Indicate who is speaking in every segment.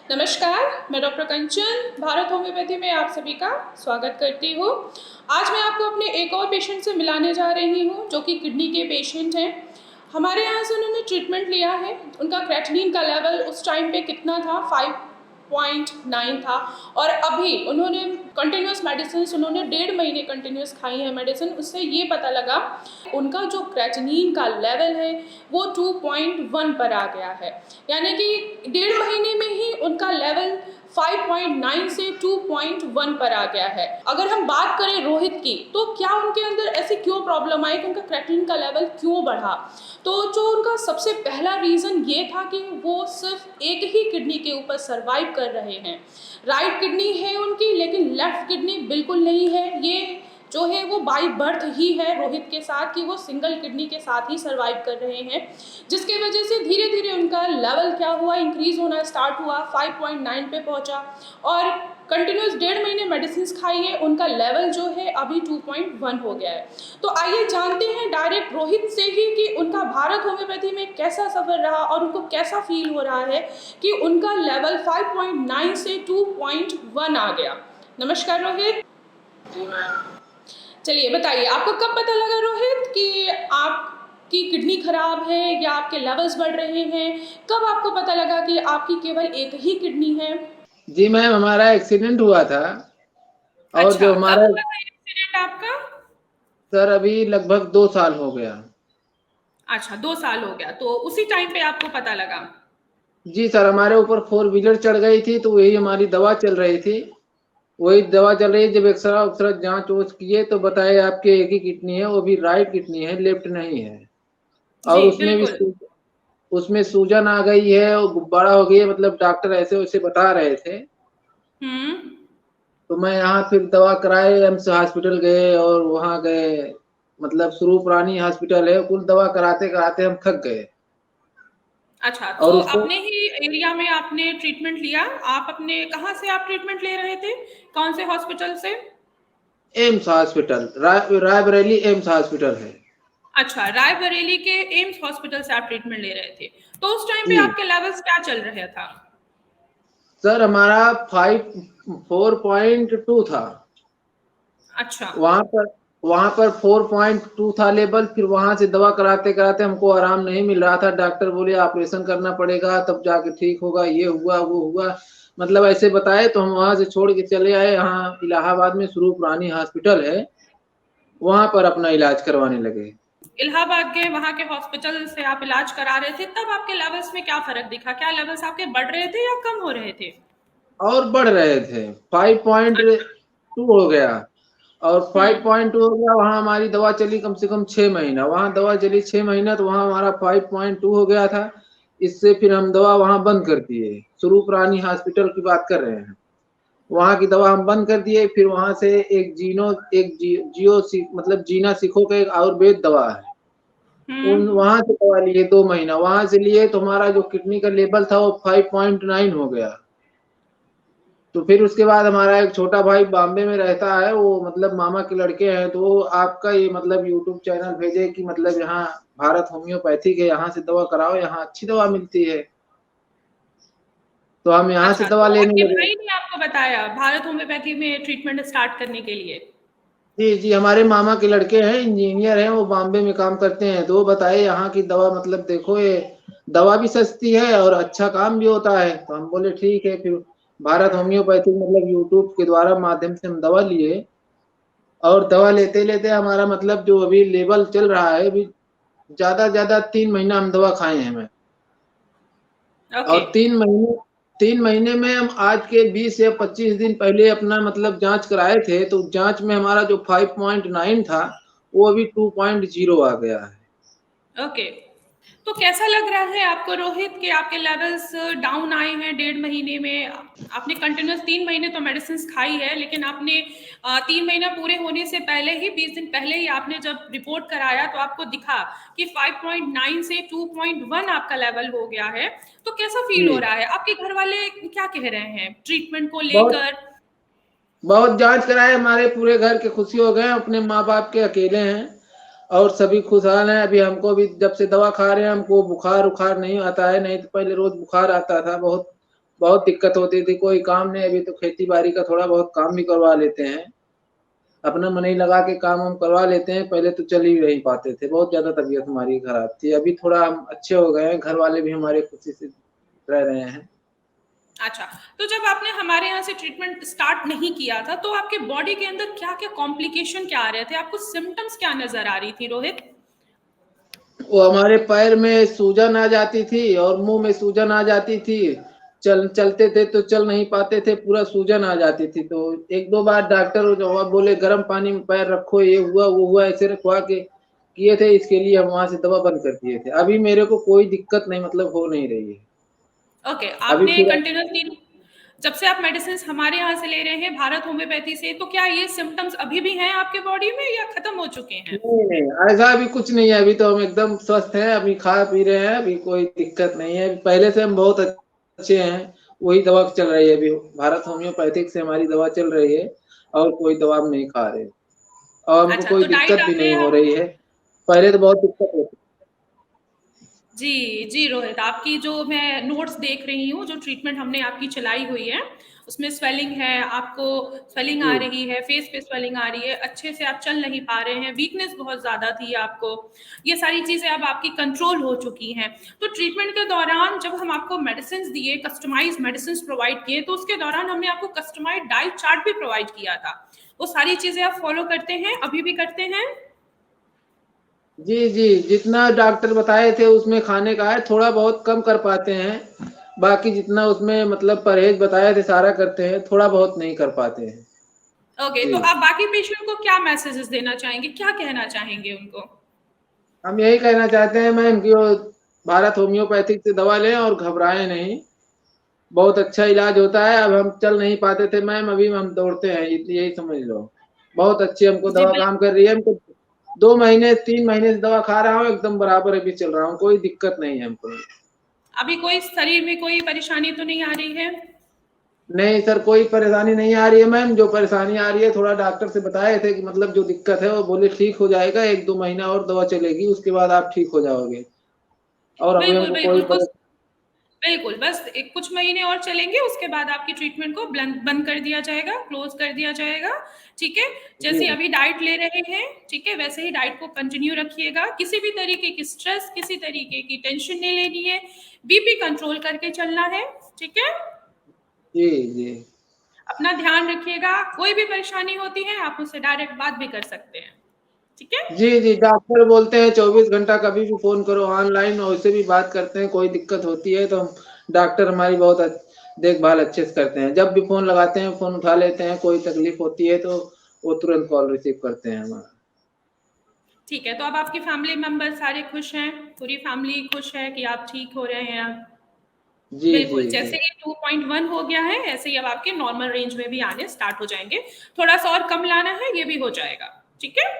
Speaker 1: नमस्कार, मैं डॉक्टर कंचन भारत होम्योपैथी में आप सभी का स्वागत करती हूँ। आज मैं आपको अपने एक और पेशेंट से मिलाने जा रही हूँ जो कि किडनी के पेशेंट हैं। हमारे यहाँ से उन्होंने ट्रीटमेंट लिया है। उनका क्रेटिनिन का लेवल उस टाइम पे कितना था? 5.9 था और अभी उन्होंने कंटिन्यूस मेडिसिन उन्होंने 1.5 महीने कंटिन्यूस खाई है मेडिसिन। उससे ये पता लगा उनका जो क्रेटिनिन का लेवल है वो 2.1 पर आ गया है, यानी कि 1.5 महीने में ही उनका लेवल 5.9 से 2.1 पर आ गया है। अगर हम बात करें रोहित की, तो क्या उनके अंदर ऐसी क्यों प्रॉब्लम आई कि उनका क्रेटिनिन का लेवल क्यों बढ़ा? तो जो उनका सबसे पहला रीज़न ये था कि वो सिर्फ एक ही किडनी के ऊपर सर्वाइव कर रहे हैं। राइट किडनी है उनकी, लेकिन लेफ्ट किडनी बिल्कुल नहीं है। ये जो है वो बाई बर्थ ही है रोहित के साथ कि वो सिंगल किडनी के साथ ही सर्वाइव कर रहे हैं, जिसके वजह से धीरे धीरे उनका लेवल क्या हुआ, इंक्रीज होना स्टार्ट हुआ, 5.9 पे पहुंचा और कंटिन्यूस 1.5 महीने मेडिसिन खाई है, उनका लेवल जो है अभी 2.1 हो गया है। तो आइए जानते हैं डायरेक्ट रोहित से ही कि उनका भारत होम्योपैथी में कैसा सफ़र रहा और उनको कैसा फील हो रहा है कि उनका लेवल 5.9 से 2.1 आ गया। नमस्कार रोहित।
Speaker 2: जी मैम।
Speaker 1: चलिए बताइए, आपको कब पता लगा रोहित कि आपकी किडनी खराब है या आपके लेवल्स बढ़ रहे हैं? कब आपको पता लगा कि आपकी केवल एक ही किडनी है?
Speaker 2: जी मैम, हमारा एक्सीडेंट हुआ था और
Speaker 1: अच्छा,
Speaker 2: जो
Speaker 1: कब
Speaker 2: हमारा
Speaker 1: हुआ था एक्सीडेंट आपका?
Speaker 2: सर अभी लगभग 2 साल हो गया।
Speaker 1: अच्छा, 2 साल हो गया, तो उसी टाइम पे आपको पता लगा।
Speaker 2: जी सर, हमारे ऊपर 4 व्हीलर चढ़ गई थी तो वही हमारी दवा चल रही थी। वही दवा चल रही, जब एक्सरा जाँच-वाँच किए तो बताए आपके एक ही किडनी है, वो भी राइट किडनी है, लेफ्ट नहीं है। और
Speaker 1: जी, बिल्कुल।
Speaker 2: उसमें सूजन आ गई है और गुब्बारा हो गई है, मतलब डॉक्टर ऐसे-वैसे बता रहे थे।
Speaker 1: हुँ।
Speaker 2: तो मैं यहाँ फिर दवा कराए, एम्स हॉस्पिटल गए और वहाँ गए, मतलब स्वरूप रानी हॉस्पिटल है, कुल दवा कराते-कराते हम थक गए।
Speaker 1: अच्छा, तो
Speaker 2: और उसको
Speaker 1: अपने ही एरिया में आपने ट्रीटमेंट लिया? आप अपने कहाँ से आप ट्रीटमेंट ले रहे थे? कौन से हॉस्पिटल से?
Speaker 2: AIIMS hospital, Raebareli AIIMS hospital है।
Speaker 1: अच्छा, रायबरेली के एम्स हॉस्पिटल से आप ट्रीटमेंट ले रहे थे। तो उस टाइम पे
Speaker 2: जी,
Speaker 1: आपके लेवल्स क्या चल रहा था?
Speaker 2: सर हमारा 4.2 था।
Speaker 1: अच्छा।
Speaker 2: वहाँ पर 4.2 था लेवल, फिर वहाँ से दवा कराते-कराते हमको आराम नहीं मिल रहा था। डॉक्टर बोले ऑपरेशन करना पड़ेगा तब जाके ठीक होगा, ये हुआ, वो हुआ। मतलब ऐसे बताए तो हम वहाँ से छोड़ के चले आए, यहाँ इलाहाबाद में स्वरूप रानी हॉस्पिटल है, वहाँ पर अपना इलाज करवाने लगे।
Speaker 1: इलाहाबाद के वहाँ के हॉस्पिटल से आप इलाज करा रहे थे, तब आपके लेवल्स में क्या फ़र्क दिखा? क्या लेवल्स आपके बढ़ रहे थे या कम हो रहे थे?
Speaker 2: और बढ़ रहे थे,
Speaker 1: अच्छा।
Speaker 2: 5.2 हो गया और
Speaker 1: हुँ।
Speaker 2: 5.2 हो गया, वहाँ हमारी दवा चली कम से कम 6 महीना, वहाँ दवा चली 6 महीना तो वहाँ हमारा 5.2 हो गया था। इससे फिर हम दवा वहाँ बंद कर दिए, स्वरूप रानी हॉस्पिटल की बात कर रहे हैं। वहाँ की दवा हम बंद कर दिए, फिर वहाँ से एक जियो सी मतलब जीना सीखो का एक आयुर्वेद दवा है। उन
Speaker 1: हुँ।
Speaker 2: वहाँ से दवा लिए 2 महीना, वहाँ से लिए तो हमारा जो किडनी का लेवल था वो 5.9 हो गया। तो फिर उसके बाद हमारा एक छोटा भाई बॉम्बे में रहता है, वो मतलब मामा के लड़के हैं, तो वो आपका ये मतलब यूट्यूब चैनल भेजे कि मतलब यहाँ भारत होम्योपैथिक है, यहाँ से दवा कराओ, यहाँ अच्छी दवा मिलती है। तो हम यहाँ से
Speaker 1: अच्छा,
Speaker 2: दवा
Speaker 1: तो
Speaker 2: लेने
Speaker 1: आपके
Speaker 2: लगे।
Speaker 1: भाई ने आपको बताया भारत होम्योपैथी में ट्रीटमेंट स्टार्ट करने के लिए?
Speaker 2: जी, जी, हमारे मामा के लड़के हैं, इंजीनियर हैं, वो बॉम्बे में काम करते हैं, तो वो बताए यहाँ की दवा मतलब देखो ये दवा भी सस्ती है और अच्छा काम भी होता है। तो हम बोले ठीक है, फिर भारत होम्योपैथिक मतलब यूट्यूब के द्वारा माध्यम से हम दवा लिए और दवा लेते-लेते हमारा मतलब जो अभी लेवल चल रहा है, अभी ज़्यादा से ज़्यादा 3 महीना हम दवा खाए हैं मैं।
Speaker 1: ओके।
Speaker 2: और 3 महीने में हम आज के 20 या 25 दिन पहले अपना मतलब जाँच कराए थे, तो जाँच में हमारा जो 5.9 था, वो अभी 2.0 आ गया है।
Speaker 1: ओके। तो कैसा लग रहा है आपको रोहित कि आपके लेवल्स डाउन आए हैं 1.5 महीने में? आपने कंटिन्यूअस 3 महीने तो मेडिसिन्स खाई है, लेकिन आपने 3 महीना पूरे होने से पहले ही 20 दिन पहले ही आपने जब रिपोर्ट कराया तो आपको दिखा कि 5.9 से 2.1 आपका लेवल हो गया है। तो कैसा फ़ील हो
Speaker 2: जी,
Speaker 1: रहा है? आपके घरवाले क्या कह रहे हैं ट्रीटमेंट को
Speaker 2: बहुत
Speaker 1: लेकर?
Speaker 2: बहुत जाँच कराए, हमारे पूरे घर के खुशी हो गए, अपने माँ-बाप के अकेले हैं और सभी खुशहाल हैं। अभी हमको भी जब से दवा खा रहे हैं, हमको बुखार-वुखार नहीं आता है, नहीं तो पहले रोज़ बुखार आता था बहुत। बहुत दिक्कत होती थी, कोई काम नहीं, अभी तो खेती-बाड़ी का थोड़ा बहुत काम भी करवा लेते हैं। अपना मनई लगा के काम हम करवा लेते हैं, पहले तो चल ही नहीं पाते थे, बहुत ज़्यादा तबीयत हमारी खराब थी। अभी थोड़ा हम अच्छे हो गए हैं, घर वाले भी हमारे खुशी से रह रहे हैं।
Speaker 1: अच्छा, तो जब आपने हमारे यहाँ से ट्रीटमेंट स्टार्ट नहीं किया था, तो आपके बॉडी के अंदर क्या-क्या कॉम्प्लिकेशन क्या आ रहे थे? आपको सिम्पटम्स क्या नज़र आ रही थी रोहित?
Speaker 2: वो हमारे पैर में सूजन आ जाती थी और मुँह में सूजन आ जाती थी। चलते थे तो चल नहीं पाते थे, पूरा सूजन आ जाती थी। तो 1-2 बार डॉक्टर जो हुआ बोले गर्म पानी में पैर रखो, ये हुआ, वो हुआ, ऐसे रखवा के किए थे, इसके लिए हम वहाँ से दवा बंद कर दिए थे। अभी मेरे को कोई दिक्कत नहीं मतलब हो नहीं रही है।
Speaker 1: ओके,
Speaker 2: अभी
Speaker 1: आपने
Speaker 2: पूरा
Speaker 1: कंटिन्यूअसली जब से आप मेडिसिन्स हमारे यहाँ से ले रहे हैं भारत होम्योपैथी से, तो क्या ये सिम्पटम्स अभी भी हैं आपके बॉडी में या खत्म हो चुके हैं?
Speaker 2: नहीं, नहीं, ऐसा अभी कुछ नहीं है, अभी तो हम एकदम स्वस्थ हैं, अभी खा-पी रहे हैं, अभी कोई दिक्कत नहीं है। पहले से हम बहुत अच्छे हैं, वही दवा चल रही है अभी, भारत होम्योपैथिक से हमारी दवा चल रही है और कोई दवा हम नहीं खा रहे और हमको
Speaker 1: अच्छा,
Speaker 2: कोई
Speaker 1: तो डाइट
Speaker 2: दिक्कत भी
Speaker 1: आपने
Speaker 2: नहीं हो रही है। पहले तो बहुत दिक्कत होती
Speaker 1: जी, जी रोहित, आपकी जो मैं नोट्स देख रही हूँ, जो ट्रीटमेंट हमने आपकी चलाई हुई है, उसमें स्वेलिंग है, आपको स्वेलिंग आ
Speaker 2: थी।
Speaker 1: रही है, फेस पे स्वेलिंग आ रही है, अच्छे से आप चल नहीं पा रहे हैं, वीकनेस बहुत ज़्यादा थी आपको। ये सारी चीज़ें अब आपकी कंट्रोल हो चुकी हैं। तो ट्रीटमेंट के दौरान जब हम आपको मेडिसिन्स दिए, कस्टमाइज़्ड मेडिसिन्स प्रोवाइड किए, तो उसके दौरान हमने आपको कस्टमाइज़्ड डाइट चार्ट भी प्रोवाइड किया था। वो सारी चीज़ें आप फॉलो करते हैं, अभी भी करते हैं?
Speaker 2: जी, जी, जितना डॉक्टर बताए थे उसमें खाने का है, थोड़ा बहुत कम कर पाते हैं। बाकी जितना उसमें मतलब परहेज़ बताए थे सारा करते हैं, थोड़ा बहुत नहीं कर पाते हैं।
Speaker 1: ओके,
Speaker 2: जी।
Speaker 1: तो आप बाकी पेशेंट को क्या मैसेजेस देना चाहेंगे? क्या कहना चाहेंगे उनको?
Speaker 2: हम यही कहना चाहते हैं मैम कि वो भारत होम्योपैथिक से दवा लें और घबराएँ नहीं। बहुत अच्छा इलाज होता है, अब हम चल नहीं पाते थे मैम, अभी हम दौड़ते हैं, यही समझ लो। बहुत अच्छी हमको
Speaker 1: जी,
Speaker 2: दवा काम कर रही है, हमको 2 महीने, 3 महीने से दवा खा रहा हूँ, एकदम बराबर अभी चल रहा हूँ, कोई दिक्कत नहीं है हमको।
Speaker 1: अभी कोई शरीर में कोई परेशानी तो नहीं आ रही है?
Speaker 2: नहीं सर, कोई परेशानी नहीं आ रही है मैम, जो परेशानी आ रही है थोड़ा डॉक्टर से बताए थे कि मतलब जो दिक्कत है वो बोले ठीक हो जाएगा, 1-2 महीना और दवा चलेगी, उसके बाद आप ठीक हो जाओगे। और अभी
Speaker 1: बिल्कुल,
Speaker 2: हमको कोई
Speaker 1: बिल्कुल, कुछ बिल्कुल, बस एक कुछ महीने और चलेंगे, उसके बाद आपकी ट्रीटमेंट को बंद कर दिया जाएगा, क्लोज़ कर दिया जाएगा, ठीक है?
Speaker 2: जी,
Speaker 1: जैसे अभी डाइट ले रहे हैं, ठीक है? वैसे ही डाइट को कंटिन्यू रखिएगा, किसी भी तरीके की स्ट्रेस, किसी तरीके की टेंशन नहीं लेनी है, बीपी कंट्रोल करके चलना है, ठीक है?
Speaker 2: जी, जी।
Speaker 1: अपना ध्यान रखिएगा, कोई भी परेशानी होती है, आप मुझसे डायरेक्ट बात भी कर सकते हैं, ठीक है?
Speaker 2: जी, जी, डॉक्टर बोलते हैं 24 घंटा कभी भी फ़ोन करो ऑनलाइन वैसे भी बात करते हैं, कोई दिक्कत होती है तो हम डॉक्टर हमारी बहुत देखभाल अच्छे से करते हैं। जब भी फ़ोन लगाते हैं, फ़ोन उठा लेते हैं, कोई तकलीफ़ होती है तो वो तुरंत कॉल रिसीव करते हैं हमारा।
Speaker 1: ठीक है, तो अब आपकी फैमिली मेंबर सारे खुश हैं, पूरी फैमिली खुश है कि आप ठीक हो रहे हैं अब?
Speaker 2: जी, जी,
Speaker 1: बिल्कुल,
Speaker 2: जी।
Speaker 1: जैसे ये 2.1 हो गया है, ऐसे ही अब आपके नॉर्मल रेंज में भी आने स्टार्ट हो जाएँगे। थोड़ा-सा और कम लाना है, ये भी हो जाएगा, ठीक है?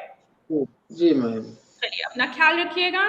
Speaker 2: जी, जी मैम।
Speaker 1: चलिए, अपना ख़्याल रखिएगा,